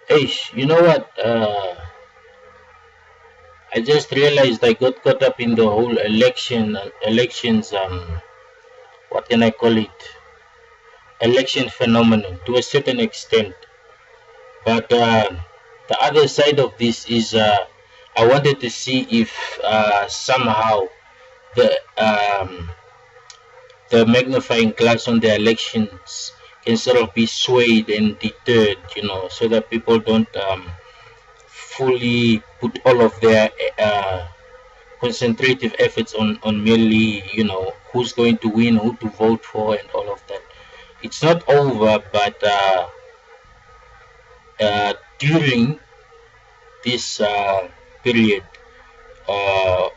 Hey, you know what? I just realized I got caught up in the whole elections. What can I call it? Election phenomenon to a certain extent. But the other side of this is I wanted to see if somehow the the magnifying glass on the elections can sort of be swayed and deterred, so that people don't fully put all of their concentrative efforts on merely who's going to win, who to vote for, and all of that. It's not over, but during this period, uh,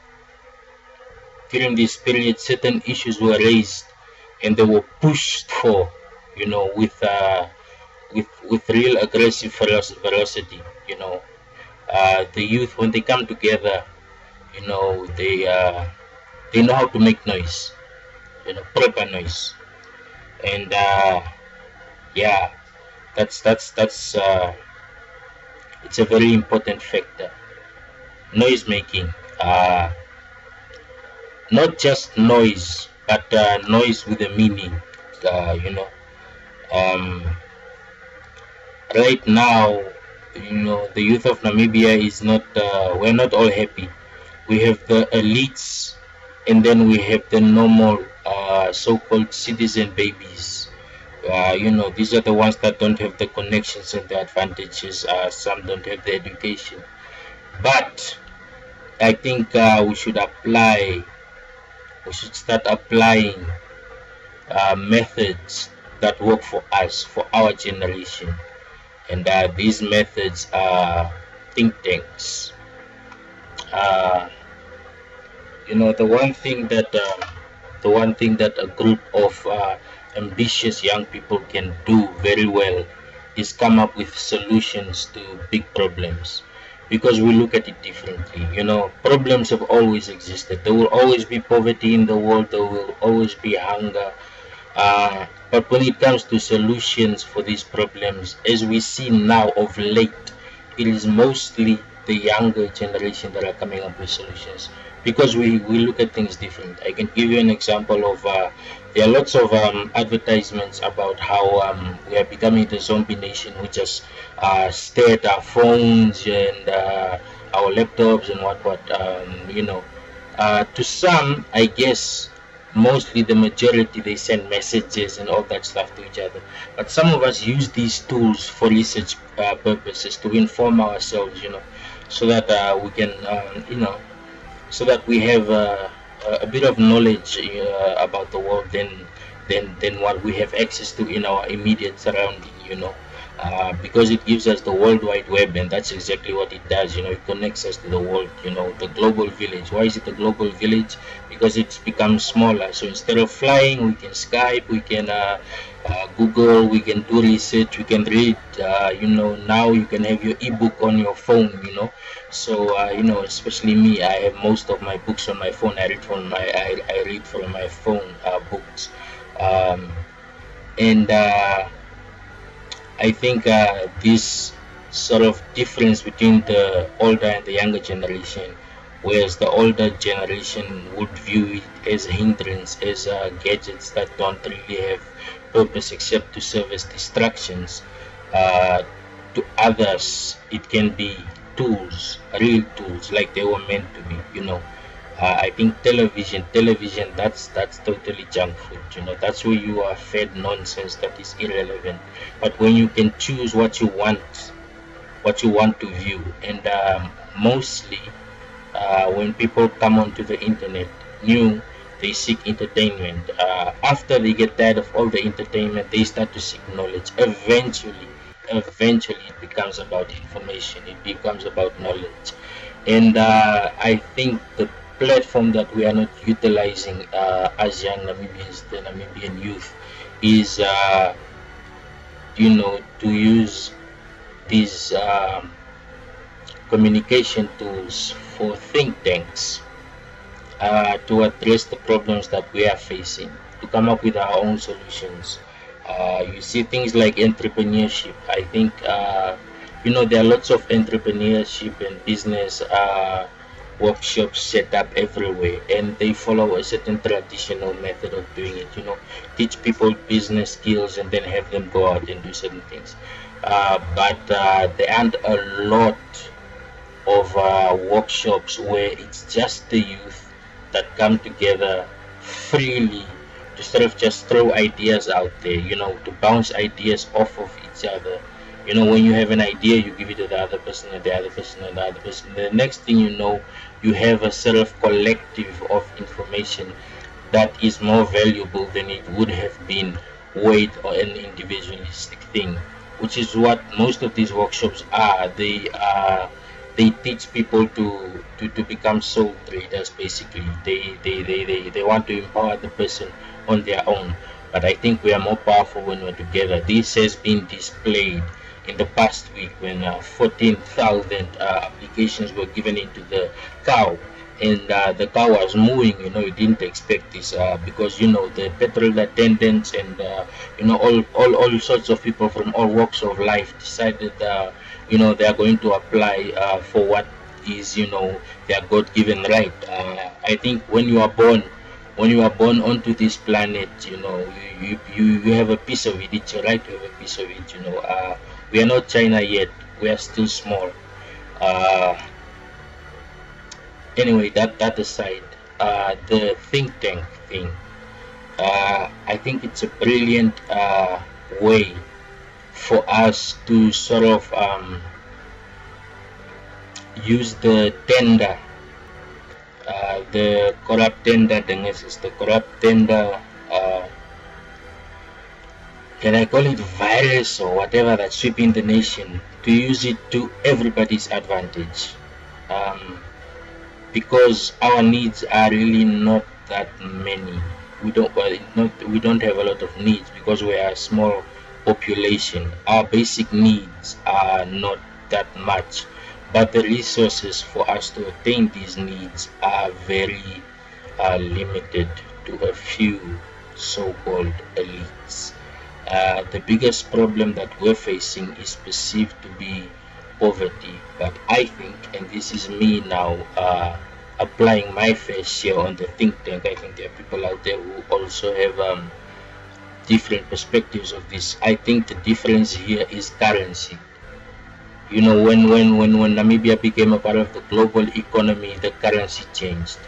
certain issues were raised and they were pushed for, with real aggressive velocity. The youth, when they come together, they know how to make noise, proper noise, and yeah, that's it's a very important factor. Noise making, not just noise, but noise with a meaning. Uh, you know, um, right now, the youth of Namibia is not. We're not all happy. We have the elites, and then we have the normal, so-called citizen babies. These are the ones that don't have the connections and the advantages. Some don't have the education, but I think we should start applying methods that work for us, for our generation, and these methods are think tanks. Uh, the one thing that a group of ambitious young people can do very well is come up with solutions to big problems, because we look at it differently. Problems have always existed. There will always be poverty in the world. There will always be hunger. But when it comes to solutions for these problems, as we see now of late, it is mostly the younger generation that are coming up with solutions, because we look at things different. I can give you an example of there are lots of advertisements about how we are becoming the zombie nation. We just stare at our phones and our laptops and what. To some, I guess, mostly the majority, they send messages and all that stuff to each other, but some of us use these tools for research purposes, to inform ourselves, so that we can so that we have a bit of knowledge about the world than what we have access to in our immediate surrounding, because it gives us the World Wide Web, and that's exactly what it does. It connects us to the world, the global village. Why is it a global village? Because it's become smaller. So instead of flying, we can Skype, we can Google, we can do research, we can read. Now you can have your ebook on your phone. So especially me, I have most of my books on my phone. I read from my phone books, um, and I think this sort of difference between the older and the younger generation, whereas the older generation would view it as a hindrance, as gadgets that don't really have purpose except to serve as distractions. Uh, to others, it can be tools, real tools, like they were meant to be. I think television, that's totally junk food. That's where you are fed nonsense that is irrelevant. But when you can choose what you want to view, and mostly when people come onto the internet new, they seek entertainment. After they get tired of all the entertainment, they start to seek knowledge. Eventually it becomes about information, it becomes about knowledge. And I think the platform that we are not utilizing as young Namibians, the Namibian youth, is to use these communication tools for think tanks, to address the problems that we are facing, to come up with our own solutions. You see things like entrepreneurship. I think there are lots of entrepreneurship and business workshops set up everywhere, and they follow a certain traditional method of doing it. Teach people business skills and then have them go out and do certain things. But there aren't a lot of workshops where it's just the youth that come together freely to sort of just throw ideas out there, to bounce ideas off of each other. When you have an idea, you give it to the other person and the other person and the other person. The next thing you know, you have a sort of collective of information that is more valuable than it would have been weighed or an individualistic thing, which is what most of these workshops are. They teach people to become soul traders. Basically, they want to empower the person on their own. But I think we are more powerful when we're together. This has been displayed in the past week when 14,000 applications were given into the cow, and the cow was mooing. You didn't expect this because the petrol attendants and all sorts of people from all walks of life decided they are going to apply for what is their God-given right. I think when you are born onto this planet, you have a piece of it. It's your right to have a piece of it. We are not China yet. We are still small. Anyway, that aside, the think tank thing, I think it's a brilliant way for us to sort of use the tender, the corrupt tender dinguses, the corrupt tender, can I call it virus or whatever, that's sweeping the nation, to use it to everybody's advantage. Because our needs are really not that many. We don't have a lot of needs because we are a small population. Our basic needs are not that much, but the resources for us to attain these needs are very limited to a few so-called elites. The biggest problem that we're facing is perceived to be poverty, but I think, and this is me now applying my fair share on the think tank, I think there are people out there who also have different perspectives of this. I think the difference here is currency. When Namibia became a part of the global economy, the currency changed.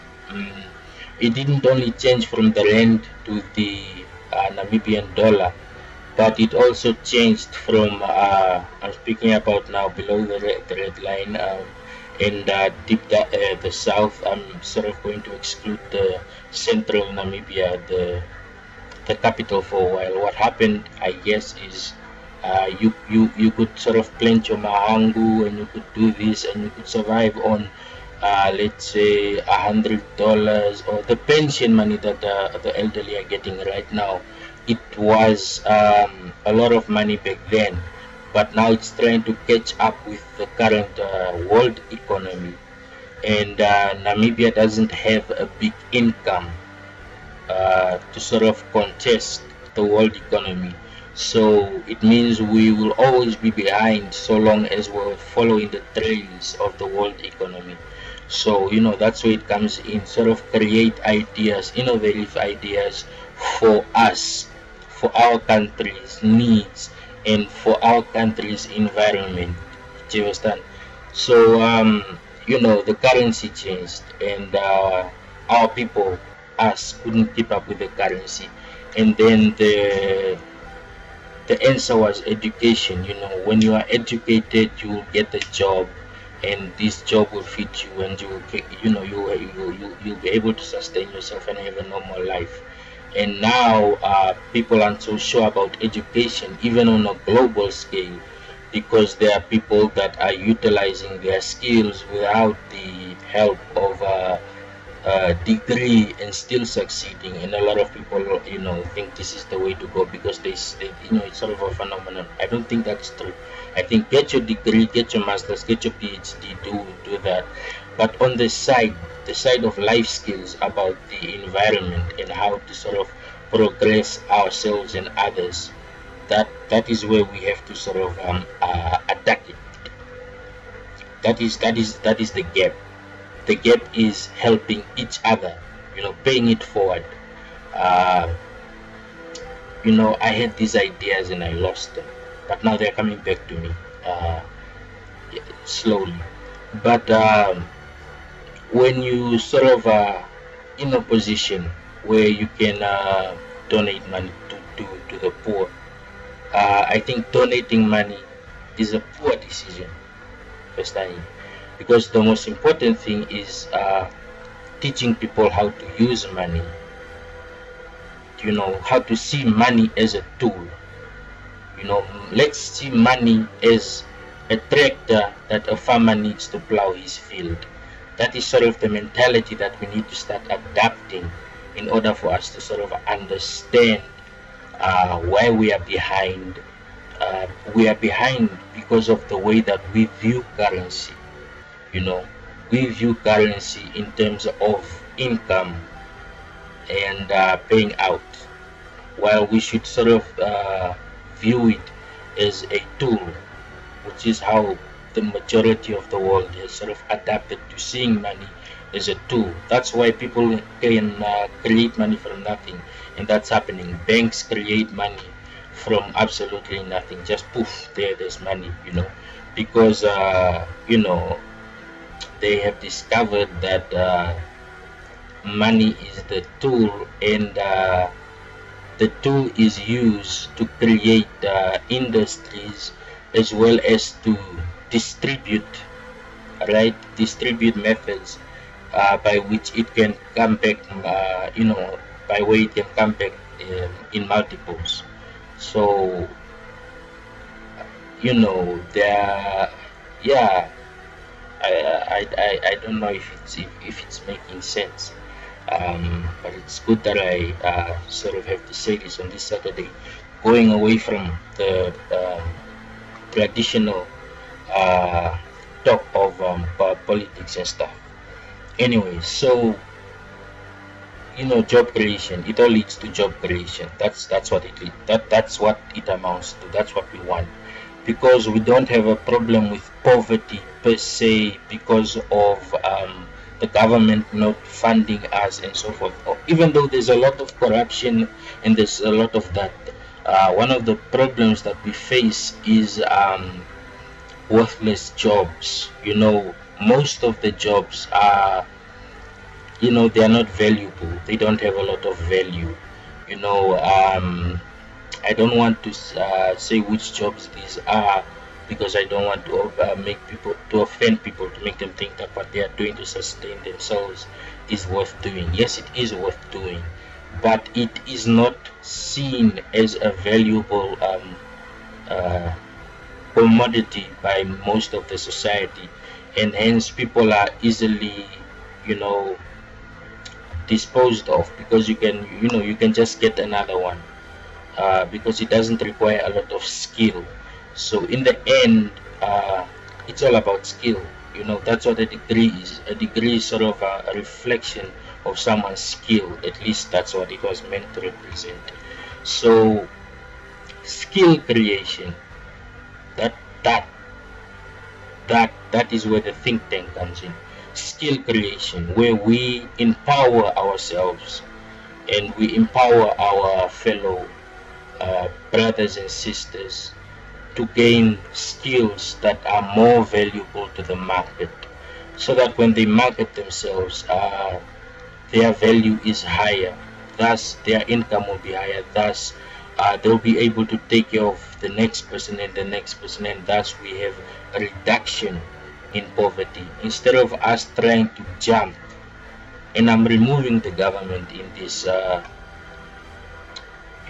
It didn't only change from the rand to the Namibian dollar, but it also changed from I'm speaking about now below the red line, and deep the south. I'm sort of going to exclude the central Namibia, the capital, for a while. What happened, I guess, is you could sort of plant your mahangu and you could do this and you could survive on let's say $100, or the pension money that the elderly are getting right now. It was a lot of money back then, but now it's trying to catch up with the current world economy, and Namibia doesn't have a big income to sort of contest the world economy. So it means we will always be behind so long as we're following the trails of the world economy. So that's where it comes in, sort of create ideas, innovative ideas for us, for our country's needs and for our country's environment. Do you understand? So the currency changed, and our people, us, couldn't keep up with the currency, and then the answer was education. When you are educated, you will get a job, and this job will fit you, and you'll be able to sustain yourself and have a normal life. And now people aren't so sure about education, even on a global scale, because there are people that are utilizing their skills without the help of a degree and still succeeding. And a lot of people think this is the way to go because they it's sort of a phenomenon. I don't think that's true. I think get your degree, get your master's, get your PhD, do that. But on the side of life skills, about the environment and how to sort of progress ourselves and others, that is where we have to sort of attack it. That is the gap. The gap is helping each other, paying it forward. uh, I had these ideas and I lost them, but now they're coming back to me, uh, slowly. But when you sort of in a position where you can donate money to the poor, I think donating money is a poor decision, first time, because the most important thing is teaching people how to use money, how to see money as a tool. Let's see money as a tractor that a farmer needs to plow his field. That is sort of the mentality that we need to start adapting in order for us to sort of understand why we are behind. We are behind because of the way that we view currency. We view currency in terms of income and paying out, while we should sort of view it as a tool, which is how the majority of the world has sort of adapted to seeing money as a tool. That's why people can create money from nothing, and that's happening. Banks create money from absolutely nothing. Just poof, there's money, because they have discovered that money is the tool, and the tool is used to create industries, as well as to distribute methods by which it can come back, by way it can come back in multiples. So there, yeah, I don't know if it's making sense. But it's good that I sort of have to say this on this Saturday, going away from the traditional talk of politics and stuff. Anyway, so job creation. It all leads to job creation. That's what it is. That's what it amounts to. That's what we want, because we don't have a problem with poverty per se because of the government not funding us and so forth. Even though there's a lot of corruption and there's a lot of that, one of the problems that we face is worthless jobs. Most of the jobs are, they are not valuable. They don't have a lot of value. I don't want to say which jobs these are, because I don't want to offend people, to make them think that what they are doing to sustain themselves is worth doing. Yes, it is worth doing, but it is not seen as a valuable commodity by most of the society, and hence people are easily, disposed of, because you can just get another one, because it doesn't require a lot of skill. So in the end, it's all about skill. That's what a degree is. A degree is sort of a reflection of someone's skill. At least that's what it was meant to represent. So skill creation, that is where the think tank comes in. Skill creation, where we empower ourselves and we empower our fellow brothers and sisters to gain skills that are more valuable to the market, so that when they market themselves, their value is higher, thus their income will be higher, thus they'll be able to take care of the next person and the next person, and thus we have a reduction in poverty, instead of us trying to jump. And I'm removing the government in this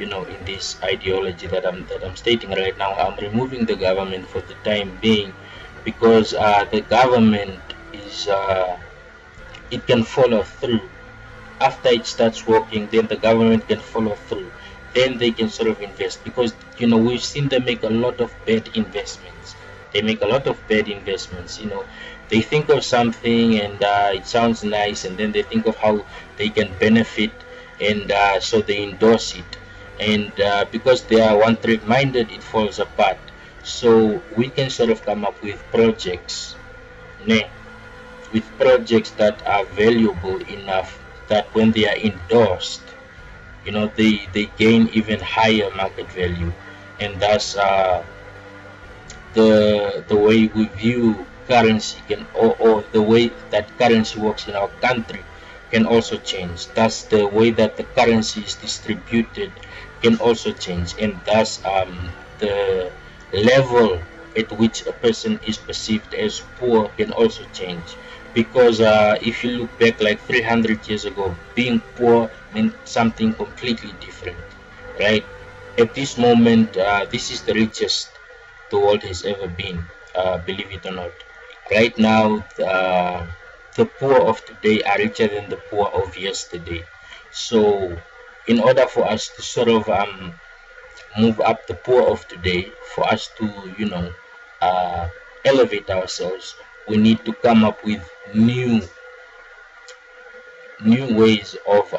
in this ideology that I'm stating right now. I'm removing the government for the time being, because the government is it can follow through. After it starts working, then the government can follow through. Then they can sort of invest, because we've seen them make a lot of bad investments. They make a lot of bad investments. They think of something and it sounds nice, and then they think of how they can benefit, and so they endorse it. And because they are one-trick minded, it falls apart. So we can sort of come up with projects ne, with projects that are valuable enough that when they are endorsed, they gain even higher market value. And thus the way we view currency can, or the way that currency works in our country can also change. Thus the way that the currency is distributed can also change, and thus the level at which a person is perceived as poor can also change. Because if you look back like 300 years ago, being poor meant something completely different, right? At this moment, this is the richest the world has ever been, believe it or not. Right now, the poor of today are richer than the poor of yesterday. So, in order for us to sort of move up the poor of today, for us to, uh, elevate ourselves, we need to come up with new ways of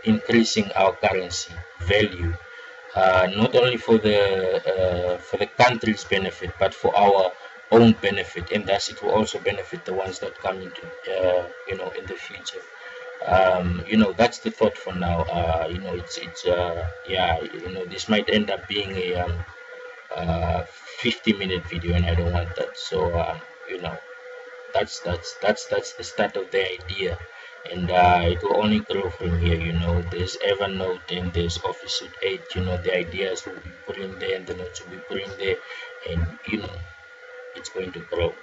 increasing our currency value, not only for the country's benefit, but for our own benefit, and thus it will also benefit the ones that come into in the future. That's the thought for now. It's yeah, this might end up being a 50-minute video, and I don't want that. So you know that's the start of the idea, and it will only grow from here. There's Evernote and there's Office Suite 8. The ideas will be put in there and the notes will be put in there, and it's going to grow.